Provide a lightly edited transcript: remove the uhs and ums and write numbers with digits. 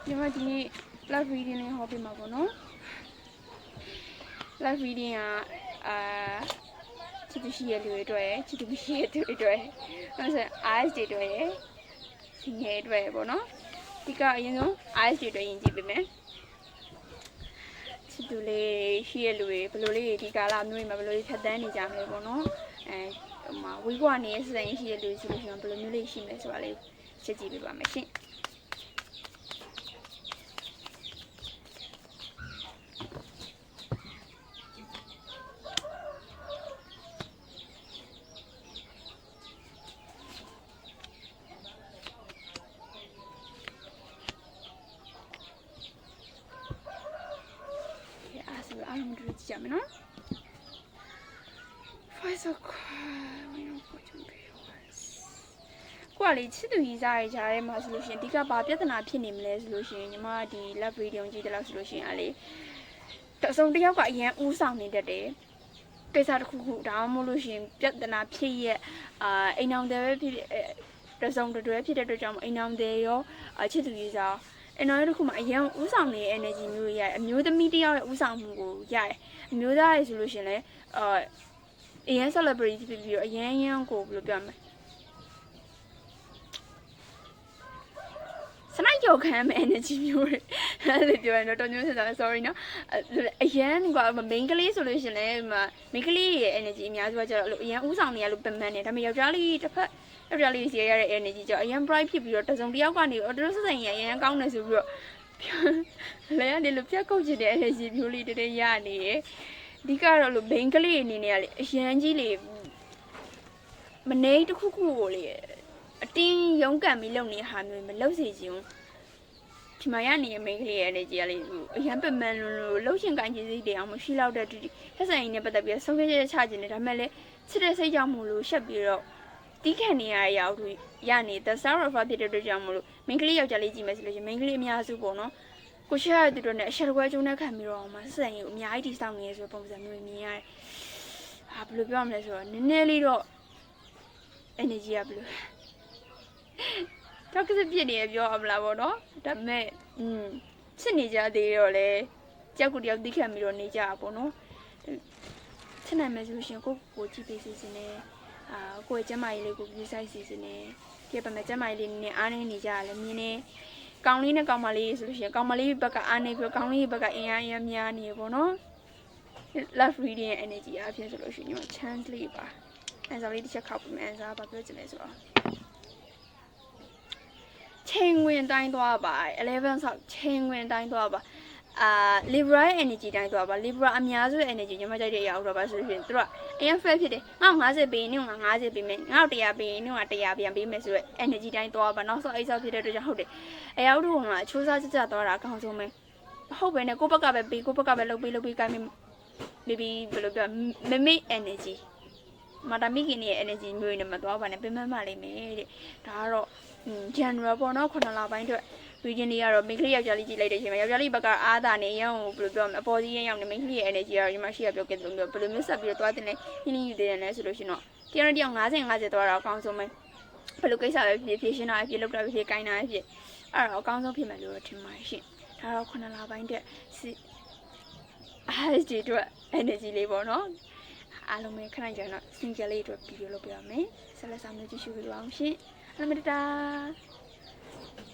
ဒီမှာဒီနေ့ live reading လေးဟောပြမှာပေါ့နော် live reading ကချစ်သူရှိရလူတွေအတွက်ချစ်သူမရှိရသူတွေအတွက်အဲ့ဆို eyes တွေအတွက်ရစီငယ်အတွက်ပေါ့နော်ဒီကအရင်ဆုံး eyes တွေအတွက်ယဉ်ကြည့်ပေးမယ်ချစ်သူလေးရှိရလူတွေဘယ်လိုလေးဒီကာလမျိုးတွေမှာဘယ်လိုလေးဖြတ်သန်းနေကြမလဲပေါ့နော်ဟိုမှာဝေးကွာနေတဲ့စစရင်ရှိရလူဆိုလို့ရှိရင်ဘယ်လိုမျိုးလေးရှိမလဲဆိုတာလေးချက်ကြည့်ပေးပါမယ်ရှင်အားလုံးတို့ကြည့်ကြမယ်နော် Voice of we know what to be was ကိုကလေချစ်သူကြီးစားရကြရဲမှာဆိုလို့ရှိရင်ဒီကဘာပြဿနာဖြစ်နေမလဲဆိုလို့ရှိရင်ညီမဒီ live video ကြည့်တယ်လို့ဆိုလို့ရှိရင်လေတစုံတစ်ယောက်ကအရန်ဦးဆောင်နေတတ်တယ်ကိစ္စတစ်ခုခုဒါမှမဟုတ်လို့ရှိရင်ပြဿနာဖြစ်ရဲ့အိမ်အောင်တယ်ပဲဖြစ်တစုံတွဲဖြစ်တဲ့အတွက်ကြောင့်အိမ်အောင်တယ်ရောချစ်သူကြီးစားအဲ့တော့တစ်ခုမှအရင်ဥဆောင်နေတဲ့ energy မျိုးရအမျိုးသမီးတယောက်ရဲ့ဥဆောင်မှုကိုရတယ်အမျိုးသားရဲ့ဆိုလို့ရှင်လဲအရင် celebrity ဖြစ်ပြီးတော့အရင်ကိုဘယ်လိုပြောမလဲစနိုက်ကြောက်ခံမဲ့ energy မျိုးတွေအဲ့လိုပြောရင်တော့တော်ညွှန်းဆက်တာ sorry နော်အရင်က main ကလေးဆိုလို့ရှင်လဲ main ကလေးရဲ့ energy အများစုကကျတော့အရင်ဥဆောင်နေရလို့ပမှန်နေဒါပေမဲ့ယောက်ျားလေးတစ်ဖက်ယောက်ျားလေးစီရတဲ့ energy ကြောင့်အရင် bright ဖြစ်ပြီးတော့တစုံတစ်ယောက်ကနေတော့ဆက်ဆိုင်ရအရင်ကောင်းနေဆိုပြီးတော့လဲရနေလို့ပြတ်ကုတ်ချင်တဲ့ energy မျိုးလေးတည်းရနေတယ်အဓိကတော့လို့ main ကလေးအနေနဲ့ကလေအရန်ကြီးလေမနေတစ်ခုခုကိုလေအတင်းရုန်းကန်ပြီးလုပ်နေတဲ့ဟာမျိုးမလုပ်စေချင်ဘူးဒီမှာရနေတဲ့ main ကလေးရဲ့ energy ကလေအရန်ပမှန်လို့လှုပ်ရှင်ကန်ကြီးစိတ်တွေအောင်မရှိတော့တဲ့ဆက်ဆိုင်နဲ့ပတ်သက်ပြီးဆုံးဖြတ်ချက်ချခြင်းနဲ့ဒါပေမဲ့လေချစ်တဲ့စိတ်ကြောင့်မို့လို့ရှက်ပြီးတော့တီးခံနေရတဲ့ရောက်တွေရနေ the sound of ဖြစ်တဲ့အတွက်ကြောင့်မို့လို့ main ကလေးယောက်ျားလေးကြည့်မယ်ဆိုလို့ရှိရင် main ကလေးအများစုပေါ့နော်ကိုရှက်ရတဲ့တို့နဲ့အချက်တကွဲကျုံးနဲ့ခံပြီးတော့မှဆက်ဆိုင်ကိုအများကြီးတီးဆောင်နေရဆိုပုံစံမျိုးမြင်ရတယ်ဟာဘယ်လိုပြောမလဲဆိုတော့နည်းနည်းလေးတော့ energy ကဘယ်လိုတော့ကစပြစ်နေရပြောအောင်လားပေါ့နော်ဒါပေမဲ့ချစ်နေကြသေးတော့လေကြောက်ကူတယောက်တီးခံပြီးတော့နေကြတာပေါ့နော်ချစ်နိုင်မယ်ဆိုရှင်ကိုကြည့်ပေးစီစနေကိုရဲ့ကျမကြီးလေးကိုယူဆိုင်စီစနေပြပမဲ့ကျမကြီးလေးနဲ့အားနေနေကြရလဲမြင်နေကောင်းလေးနဲ့ကောင်းမလေးဆိုလို့ရှိရင်ကောင်းမလေးဘက်ကအားနေပြီးကောင်းလေးဘက်ကအင်အားများနေပေါ့နော် love reading ရဲ့ energy အဖြစ်ဆိုလို့ရှိရင်ညီမ chance လေးပါအဲဆိုလေးတစ်ချက်ခောက်ပြီးမယ်အဲဆိုဘာပြောချင်လဲဆိုတော့ချိန်ဝင်တိုင်းသွားပါ11ဆောက်ချိန်ဝင်တိုင်းသွားပါLibra energy တိုင်းသွားပါ Libra အများစုရဲ့ energy ညီမကြိုက်တဲ့အရာတော့ပါဆိုလို့ရှိရင်သူကအရင် fair ဖြစ်တယ်ငါ50ပေးနေငါ50ပေးမယ်ငါ100ပေးနေငါ100ပြန်ပေးမယ်ဆိုတော့ energy တိုင်းသွားပါနောက်ဆုံးအိတ်ဆောက်ဖြစ်တဲ့အတွက်ကြောင့်ဟုတ်တယ်အရာတို့ကအချိုးစားကြသွားတာအကောင်းဆုံးပဲဟုတ်ပဲနဲ့ကိုယ့်ဘက်ကပဲပေးကိုယ့်ဘက်ကပဲလုပ်ပေးကိုင်း maybe ဘယ်လိုပြောမမေ့ energy မတာမိခင်ရဲ့ energy မျိုးနဲ့မသွားပါနဲ့ပြင်မလိမ့်မယ်တဲ့ဒါကတော့general ပေါ့နော်9လပိုင်းအတွက်region တွေကတော့ main ကလေးယောက်ျားလေးကြည့်လိုက်တဲ့အချိန်မှာယောက်ျားလေးဘက်ကအားသာနေရအောင်ဘယ်လိုပြောမလဲအပေါ်ကြီးရအောင်နေ main ကလေးရဲ့ energy ကတော့ညီမရှိရပြောခဲ့တယ်လို့မျိုးဘယ်လိုမျိုးဆက်ပြီးတော့သွားတင်နေဟင်းယူသေးတယ်လဲဆိုလို့ရှိရင်တော့တရားတစ်ယောက်50သွားတာအကောင်းဆုံးပဲဘယ်လိုကိစ္စပဲဖြစ်ရှင်းတာဖြစ်လောက်တာဖြစ်ကိုင်းတာဖြစ်အဲ့တော့အကောင်းဆုံးဖြစ်မယ်လို့ထင်ပါတယ်ရှင်ဒါတော့9လပိုင်းအတွက်အားကြီးအတွက် energy လေးပေါ့နော်အားလုံးပဲခဏကြာတော့ single လေးအတွက်ဗီဒီယိုလုပ်ပြရမယ်ဆက်လက်ဆောင်မျိုးကြည့်ရှုပေးပါအောင်ရှင်အလမတတာ